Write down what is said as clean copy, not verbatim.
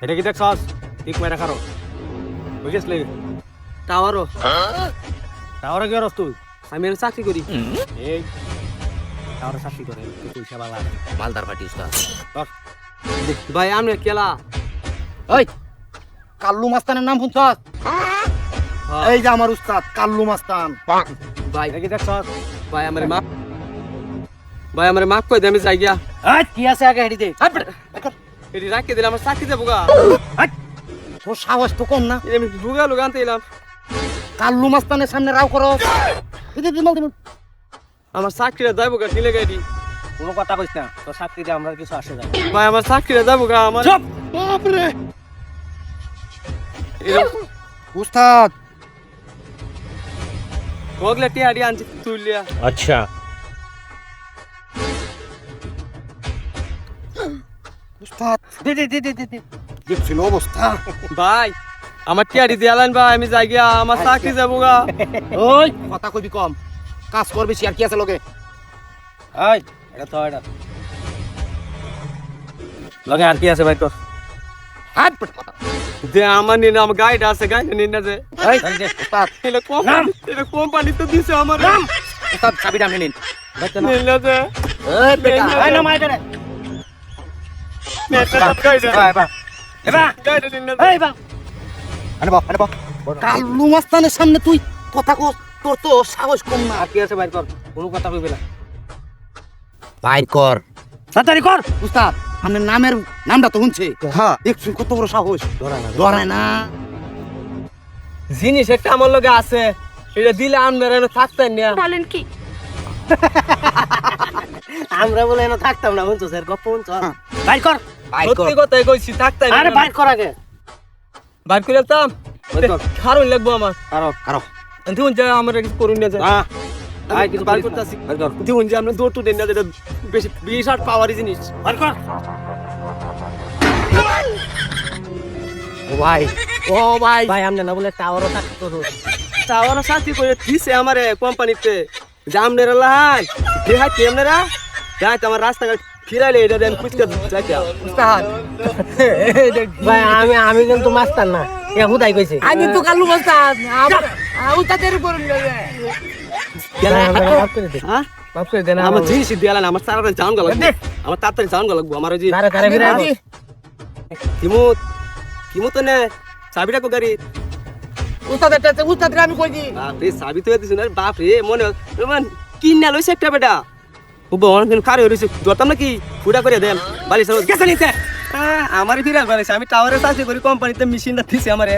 এটা কি দেখছস ঠিক মেরা খারো বুঝিসলে টাওয়ারও টাওয়ারে কি করস তুই আমি এর চাকরি করি এই টাওয়ারে চাকরি করে তুই পয়সা বালা আছে মালদার পার্টি উস্তাদ ধর ভাই আমি কেলা ওই কাল্লু মাস্তানের নাম শুনছস এই যে আমার উস্তাদ কাল্লু মাস্তান ভাই এটা কি দেখছস ভাই আমার মাফ করে দে আমি যাই গিয়া কি আছে আগে হেডিতে এটি রাখকে দিলে আমার চাকরি যাবো গা তোর সাহস তো কম না আমি লুগা লুগা আনতে এলাম কাল্লু মাস্তানের সামনে রাও করো আমার চাকরিটা যাবো গা নিলে গাড়ি কোনো কথা কইস না তোর চাকরিতে আমরা কিছু আসে যায় ভাই আমার চাকরিটা যাবো গা আমার চুপ বাপরে উস্তাদ ওগলে টিয়াডি আনছি তুলিয়া আচ্ছা উস্তাদ দে দেখছিল অবস্থা ভাই আমার টিয়াডি দিয়ালেন ভাই আমি যাই গিয়া আমার চাকরি যাবো গা ওই কথা কইবি কম কাজ করবি আর কি আছে লগে এই এটা তো এটা লগে আর কি আছে ভাই তোর হাত যে আমার নিন আমার গাইড আছে গাইড নিন না যে এই যে উস্তাদ এটা কোম্পানি তো দিছে আমার উস্তাদ চাবিটা নিন নিন না যে এই বেটা এই না মাইটা রে গাইড নিন না এই বা আরে বা কাল্লু মাস্তানের সামনে তুই কথা কস তোর তো সাহস কম না আর কি আছে ভাই তোর কোনো কথা কইবে না বাইর কর তাড়াতাড়ি কর উস্তাদ আমার নামটা তো শুনছে হ্যাঁ দেখছুন কত বড় সাহস ধরায় না জিনিস একটা আমার লগে আছে এটা দিলে আপনারা এনে থাকতেন না বলেন কি? আমরা বলে এনে থাকতাম না শুনছো স্যার গপ্প শুনছো বাইর কর সত্যি কথাই কইছি থাকতেন আরে বাইর কর আগে বাইর করে দিতাম খারুন লাগবো আমার কারো দেখুন যে আমরা কিছু করুন না যে আয় কিছু বার করিস না। করতেছি বাইর কর দেখুন যে আমরা দৌড় টু দেন না যেটা বেশি বিশাল পাওয়ারি জিনিস বাইর কর ও ভাই ও ভাই ভাই আমনে না বলে টাওয়ারও থাকতে তো টাওয়ার চাকরি করে দিছে আমারে কোম্পানিতে যে আপনারা লাহাই দেখাই কি আপনারা যাই আমার রাস্তাঘাট ফিরাইলে এটা দেন পুচকা যাইতে উস্তাদ ভাই আমি কিন্তু মাস্টার না এ হুদাই কইছে আমি তো কাল্লু মাস্তান উস্তাদের উপর মাফ করে দে হ্যাঁ মাফ করে দে না আমার জিনিস দিয়ালা না আমার তাড়াতাড়ি জান গা লাগবে আমার তাড়াতাড়ি জান গা লাগবে আমার ওই যে তারে তারে ফিরাইবো কিমুত কিমুত নে চাবিটা কো গাড়ি উস্তাদের আমি কই দি বাপরে চাবি তো দিছ না বাপরে মনে কিনা লইছে একটা বেটা ও বন কারে হইছে দতাম নাকি ফুটা করে দেন বালি সব গেছে নিতে আমার ফিরা বালিছে আমি টাওয়ারে চাকরি করি কোম্পানিতে মেশিনটা দিছে আমারে